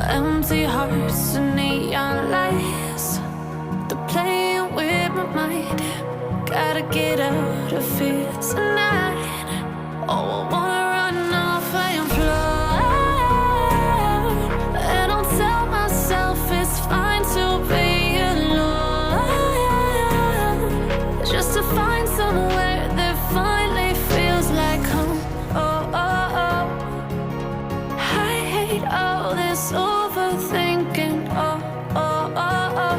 Empty hearts and neon lights, they're playing with my mind. Gotta get out of here tonight. Oh, I wanna run off and fly. And I'll tell myself it's fine to be alone, just to find somewhere that finally feels like home. Oh, oh, oh. I hate all this overthinking. Oh, oh, oh, oh.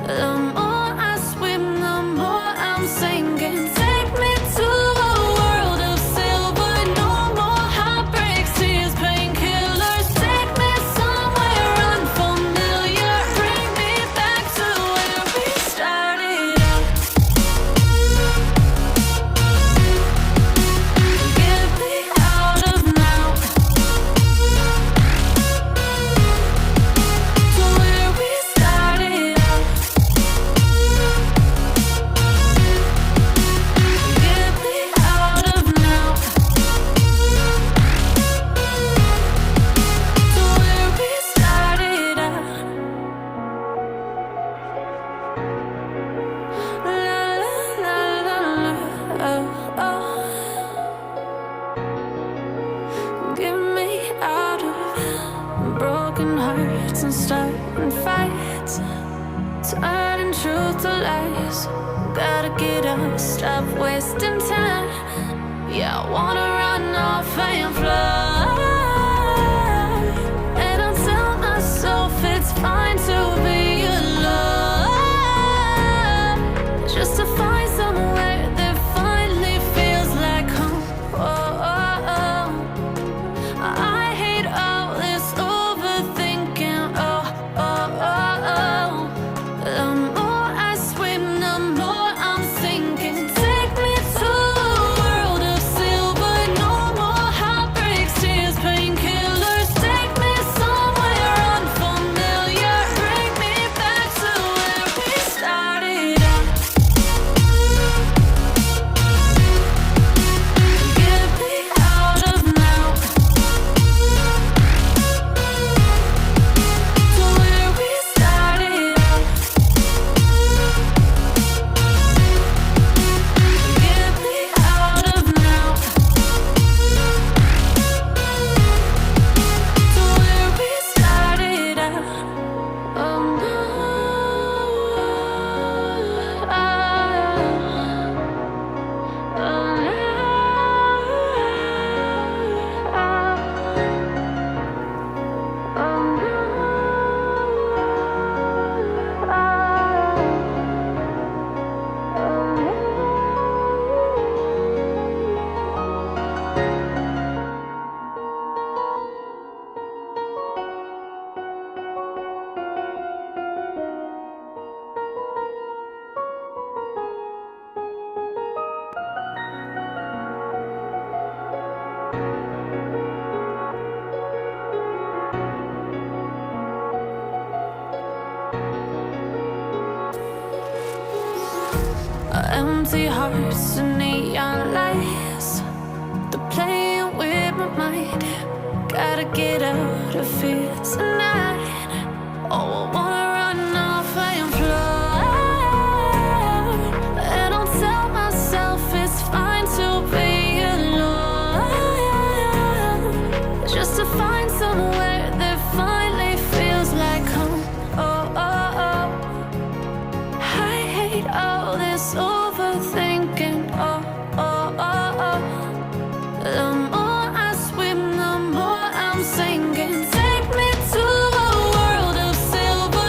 The more I swim, the more I'm sinking. Take me to a world of silver. No more heartbreaks, tears, painkillers. Take me somewhere unfamiliar. Bring me back to where we started out. Get me out of now, to where we started out. Get me out of now, to where we started out. La la la la la, oh, oh. Get me out of broken hearts and starting fights, turning truth to lies. Gotta get up, stop wasting time. Yeah, I wanna run off and fly. And I'll tell myself it's fine to be alone, just to find somewhere that finally feels like home. Oh, oh, oh. I hate all this overthinking. Oh, oh, oh, oh. The more I swim, the more I'm sinking. Take me to a world of silver. No more heartbreaks, tears, painkillers. Take me somewhere unfamiliar. Bring me back to where we started out. Get me out of now, to where we started out. Get me out of now, to where we started out. Oh no, empty hearts and neon lights, they're playing with my mind. Gotta get out of here tonight. Oh, I wanna run off and fly. And I'll tell myself it's fine to be alone, just to find somewhere that finally feels like home. Oh, oh, oh. I hate all this overthinking. Oh, oh, oh, oh. The more I swim, the more I'm sinking. Take me to a world of silver.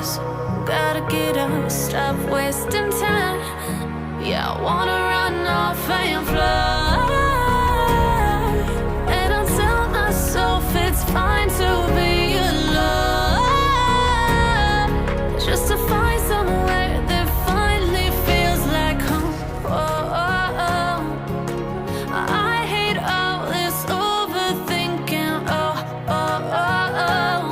lies. Gotta get up, stop wasting time. Yeah, I wanna run off and fly. And I'll tell myself it's fine to be alone, just to find somewhere that finally feels like home. Oh, oh, oh. I hate all this overthinking. Oh, oh, oh, oh.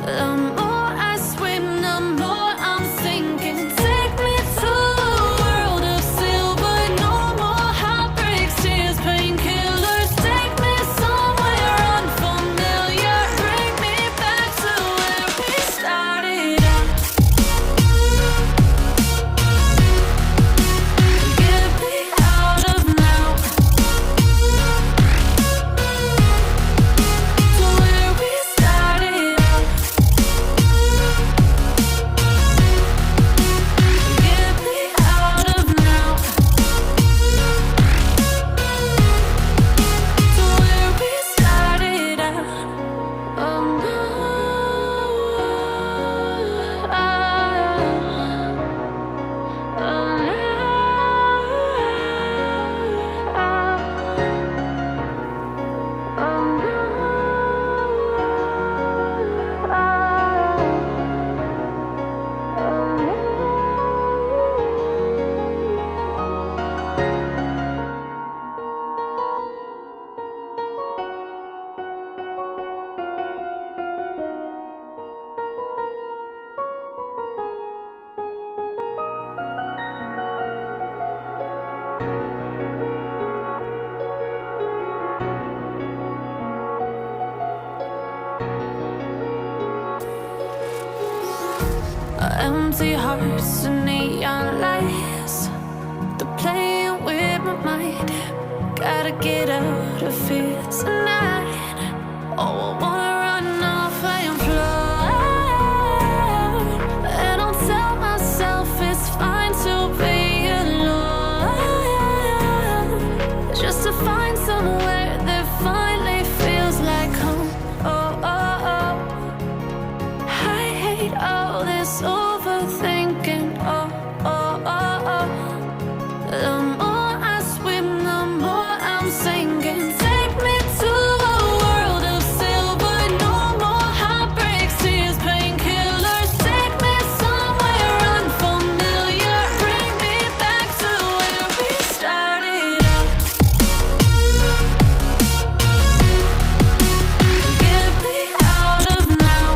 The more I swim, the more I'm sinking. Take me to a world of silver. No more heartbreaks, tears, painkillers. Take me somewhere unfamiliar. Bring me back to where we started out. Get me out of now, to where we started out. Get me out of now, to where we started out. Oh no, empty hearts and neon lights, they're playing with my mind. Gotta get out of here tonight. Oh, I wanna run off and fly. And I'll tell myself it's fine to be alone, just to find somewhere that finally feels like home. Oh, oh, oh. I hate all this overthinking. Oh, oh, oh, oh. The more I swim, the more I'm sinking. Take me to a world of silver. No more heartbreaks, tears, painkillers. Take me somewhere unfamiliar. Bring me back to where we started out. Get me out of now,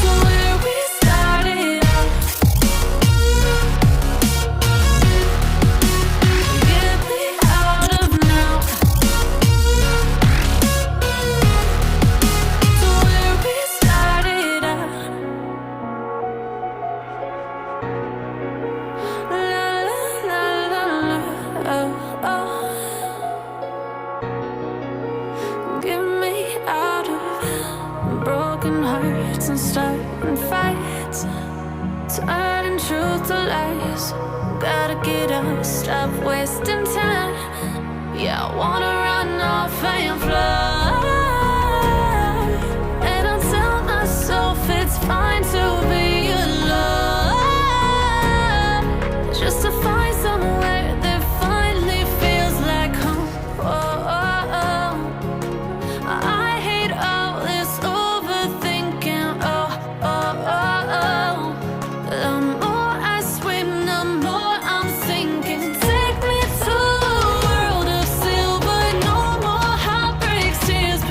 to where we started out. Get me out of now, to where we started out. La la la la la, oh, oh. Get me out of broken hearts and starting fights, turning truth to lies. Gotta get up, stop wasting time. Yeah, I wanna run off and fly. And I'll tell myself it's fine to be alone, just to find somewhere that finally feels like home. Oh, oh, oh. I hate all this overthinking. Oh, oh, oh, oh. The more I swim, the more I'm sinking. Take me to a world of silver. No more heartbreaks, tears,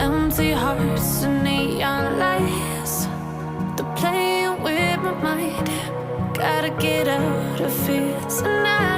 Empty hearts and neon lights, they're playing with my mind. Gotta get out of here tonight.